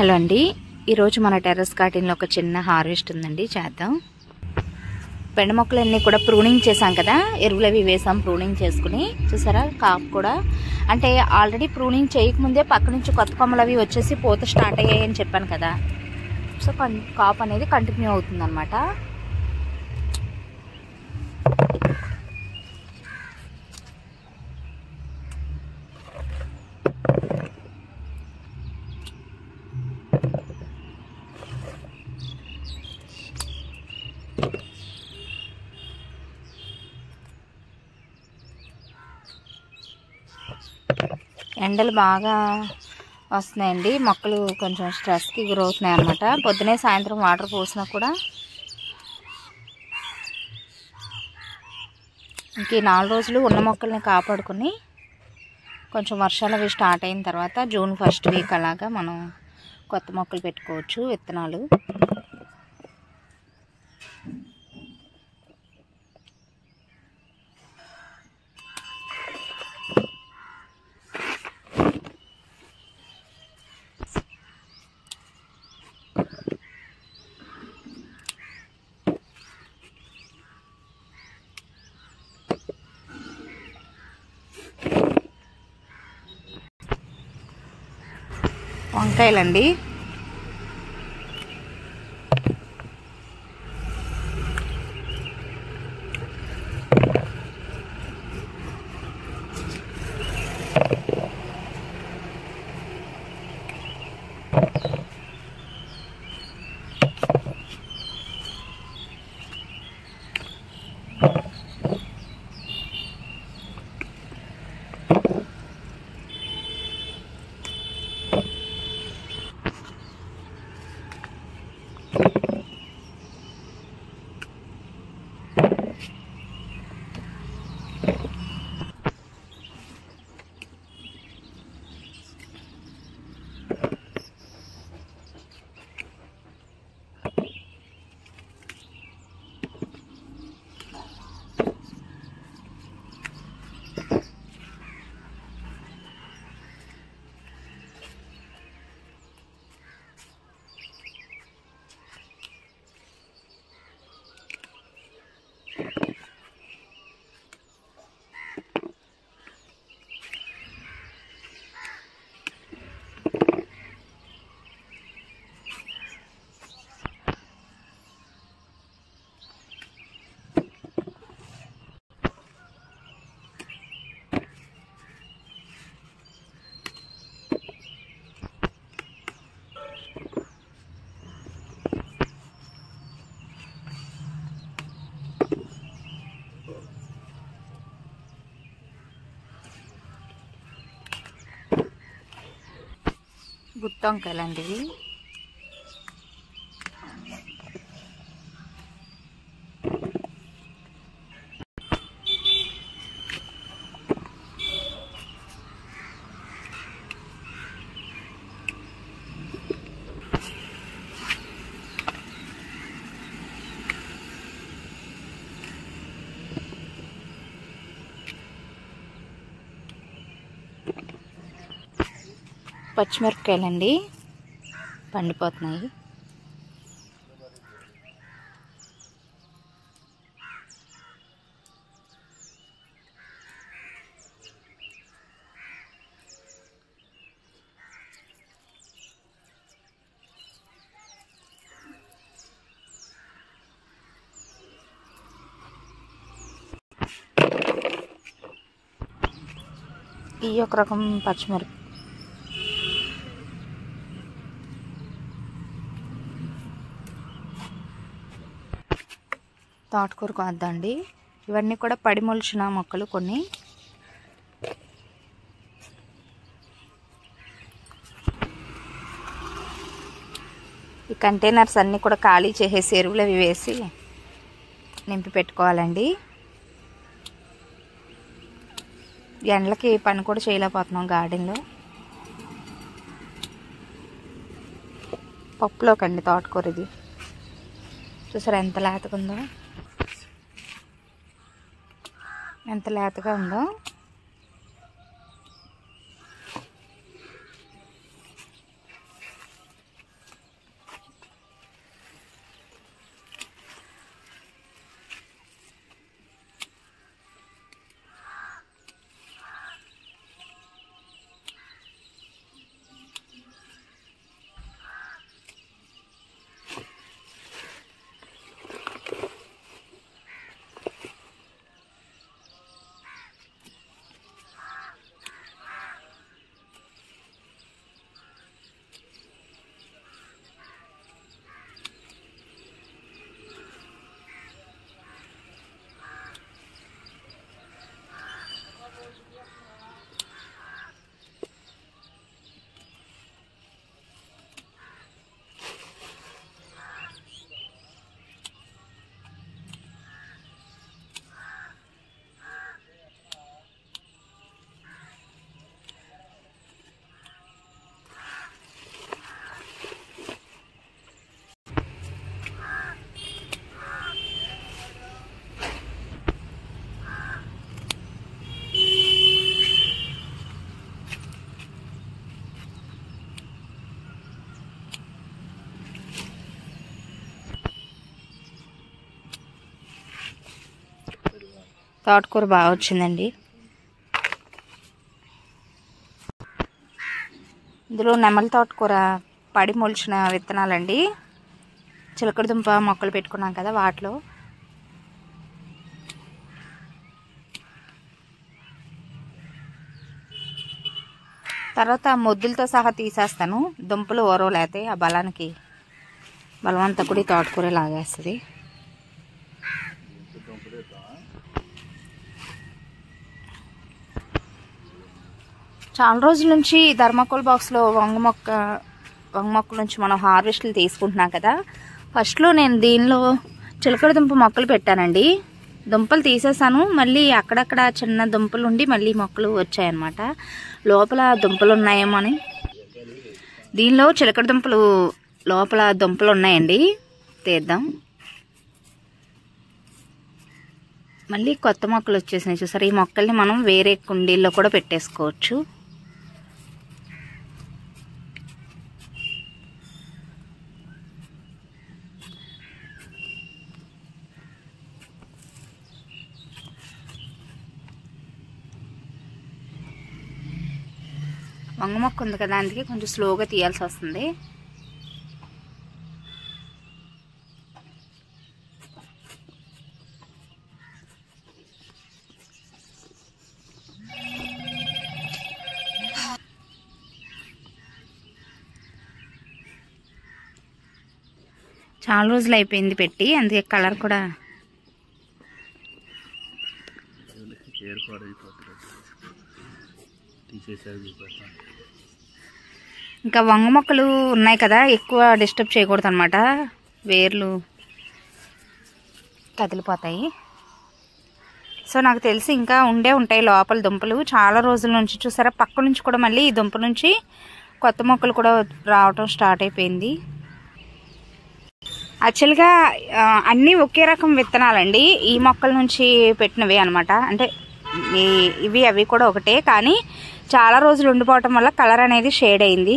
Hello అండి, ఈరోజు మన టెర్రస్ గార్డెన్లో ఒక చిన్న హార్వెస్ట్ ఉందండి, చేద్దాం. బెండ మొక్కలన్నీ కూడా ప్రూనింగ్ చేసాం కదా, ఎరువులు అవి వేసాం. ప్రూనింగ్ చేసుకుని చూసారా, కాపు కూడా అంటే ఆల్రెడీ ప్రూనింగ్ చేయకముందే పక్క నుంచి కొత్త కొమ్మలు అవి వచ్చేసి పూత స్టార్ట్ అయ్యాయని చెప్పాను కదా. సో కాపు అనేది కంటిన్యూ అవుతుంది అన్నమాట. ఎండలు బాగా వస్తున్నాయండి, మొక్కలు కొంచెం స్ట్రెస్కి గురవుతున్నాయి అన్నమాట. పొద్దునే సాయంత్రం వాటర్ పోసినా కూడా ఇంక 4 రోజులు ఉన్న మొక్కల్ని కాపాడుకుని కొంచెం వర్షాలు అవి స్టార్ట్ అయిన తర్వాత జూన్ 1st వీక్ అలాగా మనం కొత్త మొక్కలు పెట్టుకోవచ్చు, విత్తనాలు. వంకాయలండి, గుత్తి వంకాయలండి ఇవి. పచ్చిమిరపకాయలండి, పండిపోతున్నాయి. ఈ ఒక రకం పచ్చిమిరప తోటకూర కోద్దండి. ఇవన్నీ కూడా పడిమొలిచిన మొక్కలు కొన్ని. ఈ కంటైనర్స్ అన్నీ కూడా ఖాళీ చేసేసి ఎరువులు అవి వేసి నింపి పెట్టుకోవాలండి. ఎండలకి పని కూడా చేయలేకపోతున్నాం గార్డెన్లో. పప్పులోకండి తోటకూర ఇది. చూసారా ఎంత లేతగా ఉందో, ఎంత లేతగా ఉందో. తోటకూర బాగా వచ్చిందండి. ఇందులో నెమలి తోటకూర పడి మొలిచిన విత్తనాలండి. చిలకడ దుంప మొక్కలు పెట్టుకున్నాం కదా వాటిలో. తర్వాత మొద్దులతో సహా తీసేస్తాను. దుంపలు ఓరవలేతాయి. ఆ బలానికి బలవంతా కూడా తోటకూర లాగేస్తుంది. చాలా రోజుల నుంచి ధర్మకోల్ బాక్స్లో వంగ మొక్కల నుంచి మనం హార్వెస్ట్లు తీసుకుంటున్నాం కదా. ఫస్ట్లో నేను దీనిలో చిలకడ దుంప మొక్కలు పెట్టానండి. దుంపలు తీసేసాను. మళ్ళీ అక్కడక్కడ చిన్న దుంపలు ఉండి మళ్ళీ మొక్కలు వచ్చాయన్నమాట. లోపల దుంపలు ఉన్నాయేమో అని. దీనిలో చిలకడ దుంపలు లోపల దుంపలు ఉన్నాయండి. తీద్దాం. మళ్ళీ కొత్త మొక్కలు వచ్చేసినాయి చూసారు. ఈ మొక్కల్ని మనం వేరే కుండీల్లో కూడా పెట్టేసుకోవచ్చు. వంగ మొక్క ఉంది కదా, అందుకే కొంచెం స్లోగా తీయాల్సి వస్తుంది. చాలా రోజులు అయిపోయింది పెట్టి, అందుకే కలర్ కూడా ఇంకా వంగ మొక్కలు ఉన్నాయి కదా, ఎక్కువ డిస్టర్బ్ చేయకూడదు అనమాట. వేర్లు కదిలిపోతాయి. సో నాకు తెలిసి ఇంకా ఉంటాయి లోపల దుంపలు. చాలా రోజుల నుంచి చూసారా, పక్క నుంచి కూడా మళ్ళీ ఈ దుంప నుంచి కొత్త మొక్కలు కూడా రావటం స్టార్ట్ అయిపోయింది. యాక్చువల్గా అన్నీ ఒకే రకం విత్తనాలండి. ఈ మొక్కల నుంచి పెట్టినవి అనమాట. అంటే ఇవి అవి కూడా ఒకటే, కానీ చాలా రోజులు ఉండిపోవటం వల్ల కలర్ అనేది షేడ్ అయింది.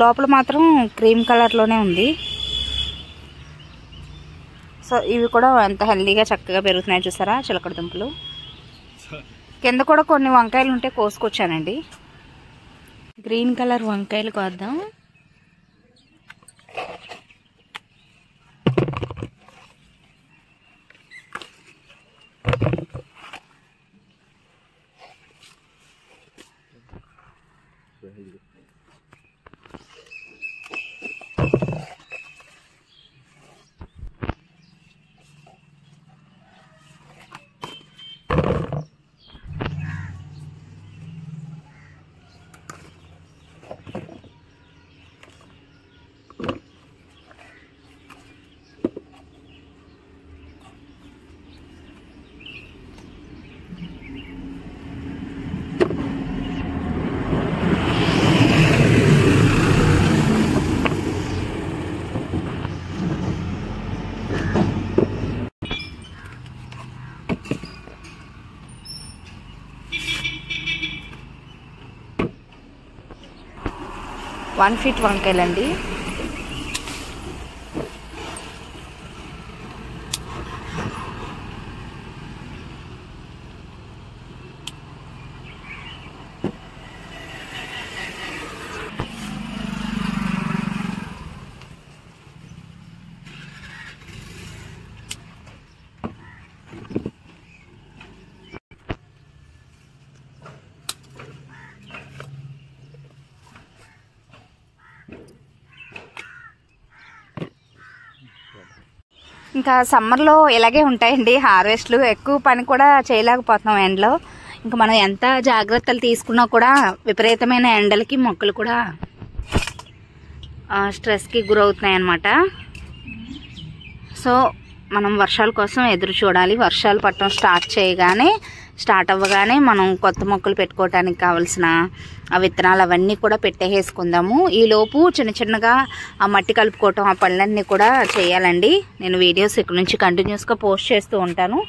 లోపల మాత్రం క్రీమ్ కలర్లోనే ఉంది. సో ఇవి కూడా ఎంత హెల్దీగా చక్కగా పెరుగుతున్నాయి చూసారా చిలకడ దుంపలు. కింద కూడా కొన్ని వంకాయలు ఉంటే కోసుకొచ్చానండి. గ్రీన్ కలర్ వంకాయలు కోద్దాం. One feet వంకాయలండి. ఇంకా సమ్మర్లో ఇలాగే ఉంటాయండి హార్వెస్ట్లు. ఎక్కువ పని కూడా చేయలేకపోతున్నాం ఎండలో. ఇంకా మనం ఎంత జాగ్రత్తలు తీసుకున్నా కూడా విపరీతమైన ఎండలకి మొక్కలు కూడా స్ట్రెస్కి గురవుతున్నాయి అన్నమాట. సో మనం వర్షాల కోసం ఎదురు చూడాలి. వర్షాలు పట్టడం స్టార్ట్ అవ్వగానే మనం కొత్త మొక్కలు పెట్టుకోవడానికి కావాల్సిన ఆ విత్తనాలు అవన్నీ కూడా పెట్టేసుకుందాము. ఈలోపు చిన్న చిన్నగా ఆ మట్టి కలుపుకోవటం ఆ పనులన్నీ కూడా చేయాలండి. నేను వీడియోస్ ఇక్కడ నుంచి కంటిన్యూస్గా పోస్ట్ చేస్తూ ఉంటాను.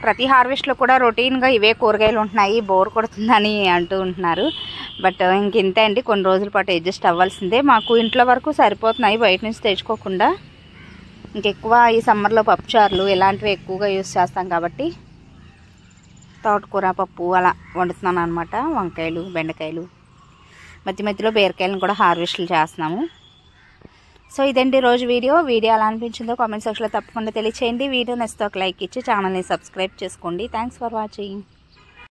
ప్రతి హార్వెస్ట్లో కూడా రొటీన్గా ఇవే కూరగాయలు ఉంటున్నాయి, బోర్ కొడుతుందని అంటూ ఉంటున్నారు. బట్ ఇంతే అండి, కొన్ని రోజుల పాటు అడ్జస్ట్ అవ్వాల్సిందే. మాకు ఇంట్లో వరకు సరిపోతున్నాయి, బయట నుంచి తెచ్చుకోకుండా. ఇంకెక్కువ ఈ సమ్మర్లో పప్పుచారులు ఇలాంటివి ఎక్కువగా యూస్ చేస్తాం కాబట్టి తోటకూర పప్పు అలా వండుతున్నాను అనమాట. వంకాయలు, బెండకాయలు, మధ్య మధ్యలో బీరకాయలను కూడా హార్వెస్ట్లు చేస్తున్నాము. సో ఇదండి రోజు వీడియో ఎలా అనిపించిందో కామెంట్ సెక్షన్లో తప్పకుండా తెలియచేయండి. వీడియో నచ్చితే ఒక లైక్ ఇచ్చి ఛానల్ని సబ్స్క్రైబ్ చేసుకోండి. Thanks for watching.